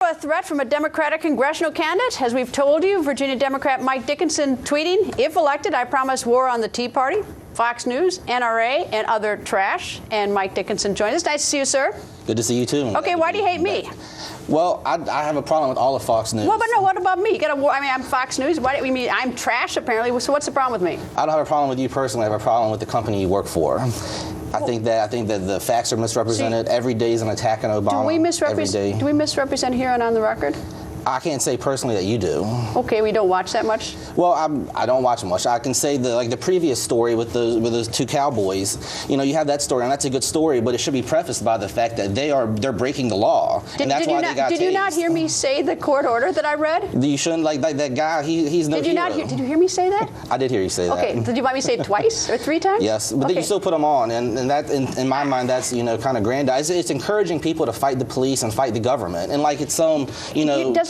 a threat from a Democratic congressional candidate. As we've told you, Virginia Democrat Mike Dickinson tweeting, "If elected, I promise war on the Tea Party, Fox News, NRA, and other trash." And Mike Dickinson joined us. Nice to see you, sir. Good to see you, too. Okay, why do you hate me? Well, I have a problem with all of Fox News. Well, but no, what about me? You got a war. I mean, I'm Fox News. Why do you mean I'm trash, apparently? So what's the problem with me? I don't have a problem with you personally. I have a problem with the company you work for. I think that the facts are misrepresented. Every day is an attack on Obama. Do we misrepresent here and on the record? I can't say personally that you do. Okay, we don't watch that much? Well, I don't watch much. I can say the previous story with those two cowboys. You know, you have that story, and that's a good story, but it should be prefaced by the fact that they're breaking the law, and that's why they got tased. Did you not hear me say the court order that I read? You shouldn't like that guy. He's no hero. Did you hear me say that? I did hear you say that. Okay. Did you want me to say it twice or 3 times? Yes, but then you still put them on, and that in my mind that's kind of grandiose. It's encouraging people to fight the police and fight the government, and like it's some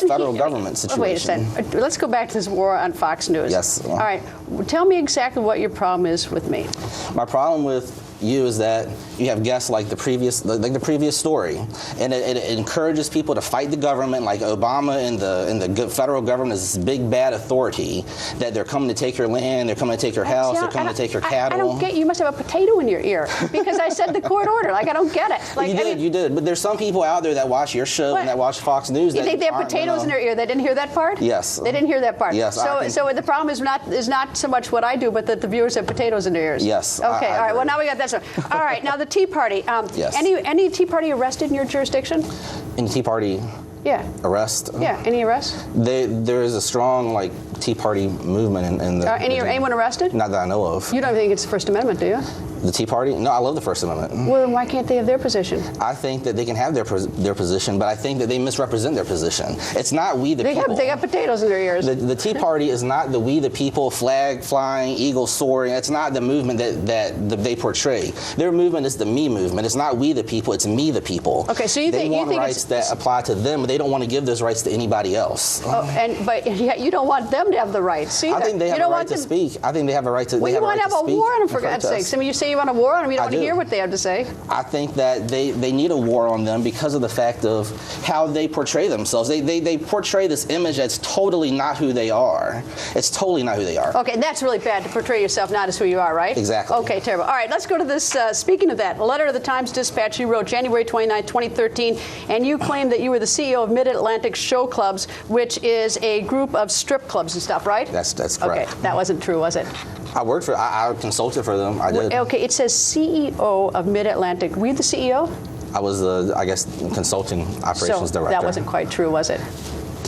federal government situation. Wait a second. Let's go back to this war on Fox News. Yes. All right. Tell me exactly what your problem is with me. My problem with you is that you have guests like the previous story, and it encourages people to fight the government, like Obama and the federal government is this big bad authority that they're coming to take your land, they're coming to take your house, they're coming to take your cattle. I don't get. You must have a potato in your ear because I said the court order. Like I don't get it. Like you did. But there's some people out there that watch your show and that watch Fox News. You think they have potatoes in their ear? They didn't hear that part? Yes. They didn't hear that part. Yes. So the problem is not so much what I do, but that the viewers have potatoes in their ears. Yes. Okay. All right. Well, now we got that. All right. Now the Tea Party. Yes. Any Tea Party arrested in your jurisdiction? In the Tea Party. Yeah. Arrest? Yeah. Any arrests? There is a strong Tea Party movement in the. Anyone arrested? Not that I know of. You don't think it's the First Amendment, do you? The Tea Party? No, I love the First Amendment. Well, then why can't they have their position? I think that they can have their position, but I think that they misrepresent their position. It's not we the people. They got potatoes in their ears. The Tea Party is not the we the people, flag flying, eagle soaring. It's not the movement that they portray. Their movement is the me movement. It's not we the people, it's me the people. Okay, so they want rights that apply to them, but they don't want to give those rights to anybody else. But you don't want them to have the rights either. I think they have a right to speak. I think they have a right to. Well, you want to have a war on them, for God's sakes. I mean, you say you want a war on them, you don't want to hear what they have to say. I think that they need a war on them because of the fact of how they portray themselves. They portray this image that's totally not who they are. It's totally not who they are. Okay, and that's really bad to portray yourself not as who you are, right? Exactly. Okay, terrible. All right, let's go to this. Speaking of that, a letter to the Times-Dispatch you wrote January 29, 2013, and you claimed that you were the CEO of Mid-Atlantic Show Clubs, which is a group of strip clubs and stuff, right? That's correct. Okay, that wasn't true, was it? I consulted for them. I did. Okay, it says CEO of Mid-Atlantic. Were you the CEO? I was the, consulting operations director. That wasn't quite true, was it?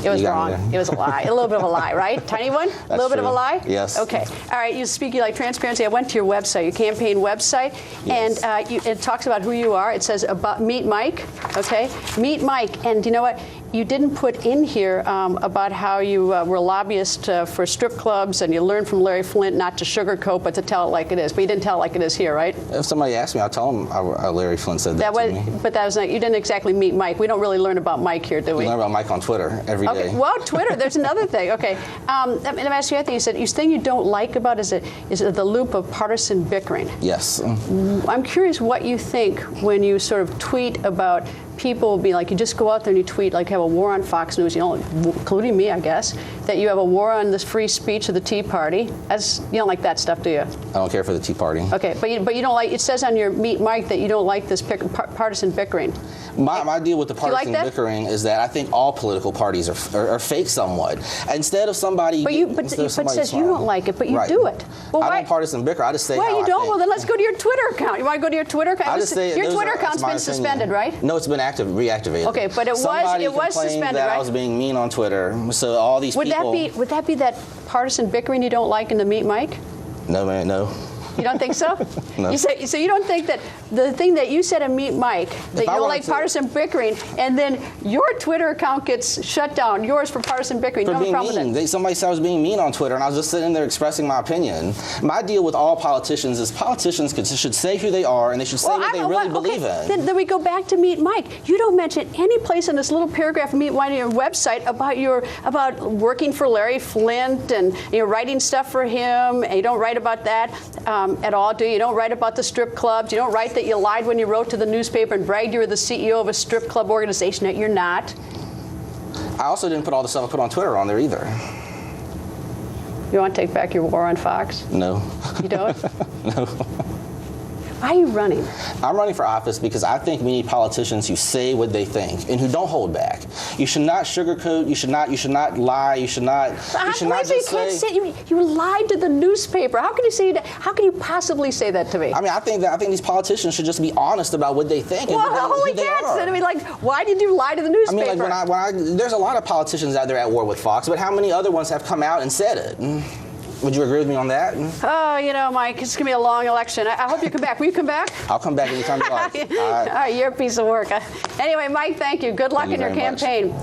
It was wrong. It was a lie. A little bit of a lie, right? Tiny one? A little bit of a lie? Yes. Okay. All right. You speak like transparency. I went to your website, your campaign website, yes. And it talks about who you are. It says about Meet Mike. Okay. Meet Mike. And you know what? You didn't put in here about how you were a lobbyist for strip clubs, and you learned from Larry Flynt not to sugarcoat, but to tell it like it is. But you didn't tell it like it is here, right? If somebody asked me, I'll tell them how Larry Flynt said that to me. But that was not. You didn't exactly meet Mike. We don't really learn about Mike here, do we? We learn about Mike on Twitter every day. Okay. Well, Twitter. There's another thing. Okay. Let me ask you another thing. You said the thing you don't like about is the loop of partisan bickering. Yes. I'm curious what you think when you sort of tweet about people being like, you just go out there and you tweet like have a war on Fox News, including me, I guess, that you have a war on this free speech of the Tea Party. You don't like that stuff, do you? I don't care for the Tea Party. Okay, but you don't like. It says on your Meet Mike that you don't like this partisan bickering. My deal with the partisan bickering is that I think all political parties are fake somewhat. Instead of somebody. But it says you don't like it, but you do it. Well, I don't partisan bicker. I just say. Well, how you don't. I think. Well, then let's go to your Twitter account. You want to go to your Twitter account? I just say your Twitter account's been suspended, right? No, it's been reactivated. Okay, but it was suspended, that right? I was being mean on Twitter. So all these people. Would that be that partisan bickering you don't like in the Meet Mike? No, man, no. You don't think so? No. So you don't think that the thing that you said in Meet Mike, that you don't like partisan bickering, and then your Twitter account gets shut down, yours for partisan bickering, you don't have a problem with that? Somebody said I was being mean on Twitter, and I was just sitting there expressing my opinion. My deal with all politicians is politicians should say who they are, and they should say what they really believe in. Then we go back to Meet Mike. You don't mention any place in this little paragraph of Meet Mike on your website about working for Larry Flynt and writing stuff for him, and you don't write about that. At all, do you? You don't write about the strip clubs. You don't write that you lied when you wrote to the newspaper and bragged you were the CEO of a strip club organization that you're not. I also didn't put all the stuff I put on Twitter on there either. You want to take back your war on Fox? No. You don't? No. Why are you running? I'm running for office because I think we need politicians who say what they think and who don't hold back. You should not sugarcoat. You should not lie. You should not. You should not just say. You lied to the newspaper. How can you say that? How can you possibly say that to me? I mean, I think these politicians should just be honest about what they think. Well, and holy who they cats! are. I mean, like, why did you lie to the newspaper? I mean, like there's a lot of politicians out there at war with Fox, but how many other ones have come out and said it? Would you agree with me on that? Oh, you know, Mike, it's going to be a long election. I hope you come back. Will you come back? I'll come back anytime you like. All right, you're a piece of work. Anyway, Mike, thank you. Good luck in your campaign.